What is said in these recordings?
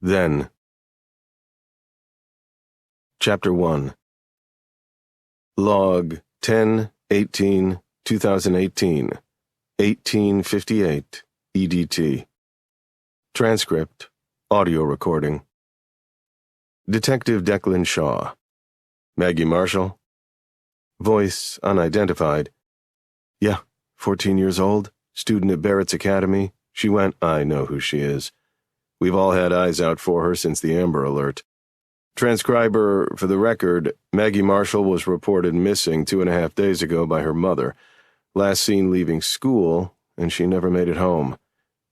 Then. Chapter 1. Log 10/18/2018, 18:58 EDT. Transcript, audio recording. Detective Declan Shaw. Maggie Marshall. Voice unidentified. Yeah, 14 years old, student at Barrett's Academy. She went, I know who she is. We've all had eyes out for her since the Amber Alert. Transcriber, for the record, Maggie Marshall was reported missing 2.5 days ago by her mother. Last seen leaving school, and she never made it home.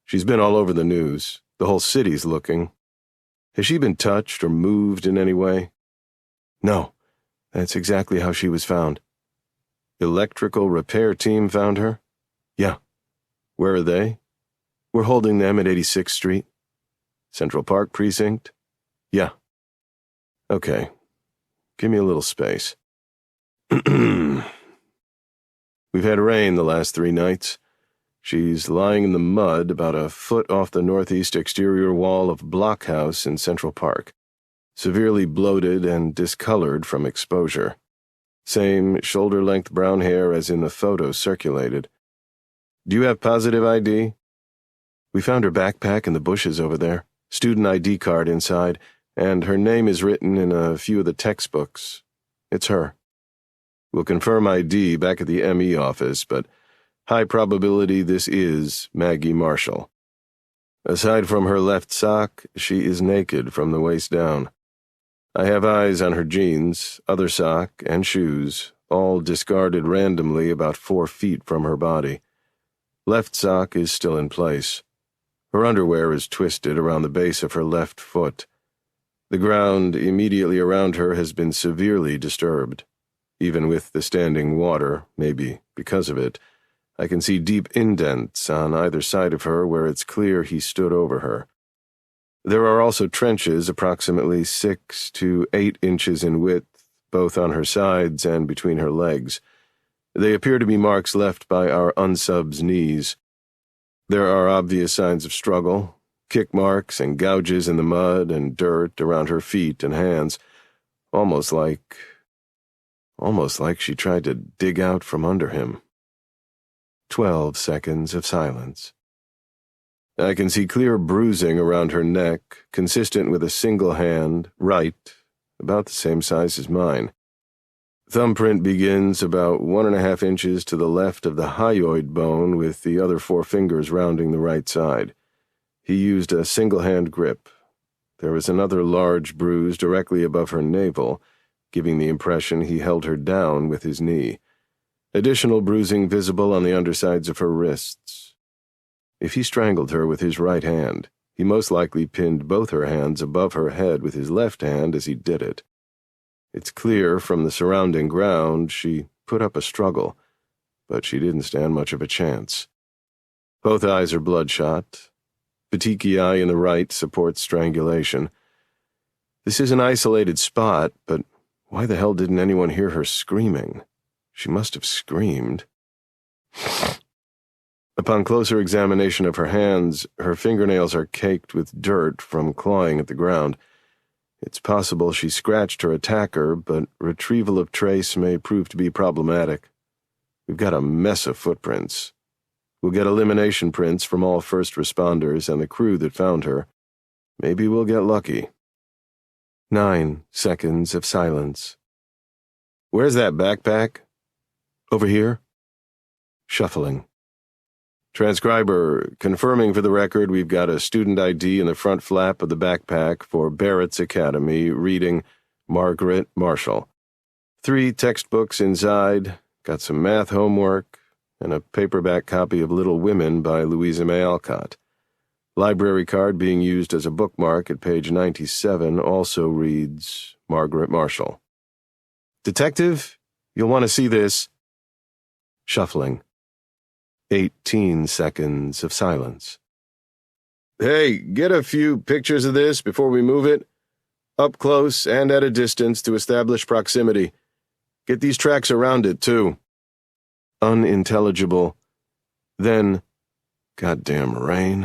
She's been all over the news. The whole city's looking. Has she been touched or moved in any way? No, that's exactly how she was found. Electrical repair team found her? Yeah. Where are they? We're holding them at 86th Street. Central Park Precinct? Yeah. Okay. Give me a little space. We've had rain the last 3 nights. She's lying in the mud about a foot off the northeast exterior wall of Blockhouse in Central Park, severely bloated and discolored from exposure. Same shoulder-length brown hair as in the photo circulated. Do you have positive ID? We found her backpack in the bushes over there, student ID card inside, and her name is written in a few of the textbooks. It's her. We'll confirm ID back at the ME office, but high probability this is Maggie Marshall. Aside from her left sock, she is naked from the waist down. I have eyes on her jeans, other sock, and shoes, all discarded randomly about 4 feet from her body. Left sock is still in place. Her underwear is twisted around the base of her left foot. The ground immediately around her has been severely disturbed. Even with the standing water, maybe because of it, I can see deep indents on either side of her where it's clear he stood over her. There are also trenches approximately 6 to 8 inches in width, both on her sides and between her legs. They appear to be marks left by our unsub's knees. There are obvious signs of struggle, kick marks and gouges in the mud and dirt around her feet and hands, almost like she tried to dig out from under him. 12 seconds of silence. I can see clear bruising around her neck, consistent with a single hand, right, about the same size as mine. Thumbprint begins about 1.5 inches to the left of the hyoid bone, with the other 4 fingers rounding the right side. He used a single-hand grip. There was another large bruise directly above her navel, giving the impression he held her down with his knee. Additional bruising visible on the undersides of her wrists. If he strangled her with his right hand, he most likely pinned both her hands above her head with his left hand as he did it. It's clear from the surrounding ground she put up a struggle, but she didn't stand much of a chance. Both eyes are bloodshot. Petechiae in the right supports strangulation. This is an isolated spot, but why the hell didn't anyone hear her screaming? She must have screamed. Upon closer examination of her hands, her fingernails are caked with dirt from clawing at the ground. It's possible she scratched her attacker, but retrieval of trace may prove to be problematic. We've got a mess of footprints. We'll get elimination prints from all first responders and the crew that found her. Maybe we'll get lucky. 9 seconds of silence. Where's that backpack? Over here. Shuffling. Transcriber, confirming for the record we've got a student ID in the front flap of the backpack for Barrett's Academy, reading Margaret Marshall. 3 textbooks inside, got some math homework, and a paperback copy of Little Women by Louisa May Alcott. Library card being used as a bookmark at page 97 also reads Margaret Marshall. Detective, you'll want to see this. Shuffling. 18 seconds of silence. Hey, get a few pictures of this before we move it. Up close and at a distance to establish proximity. Get these tracks around it, too. Unintelligible. Then, goddamn rain.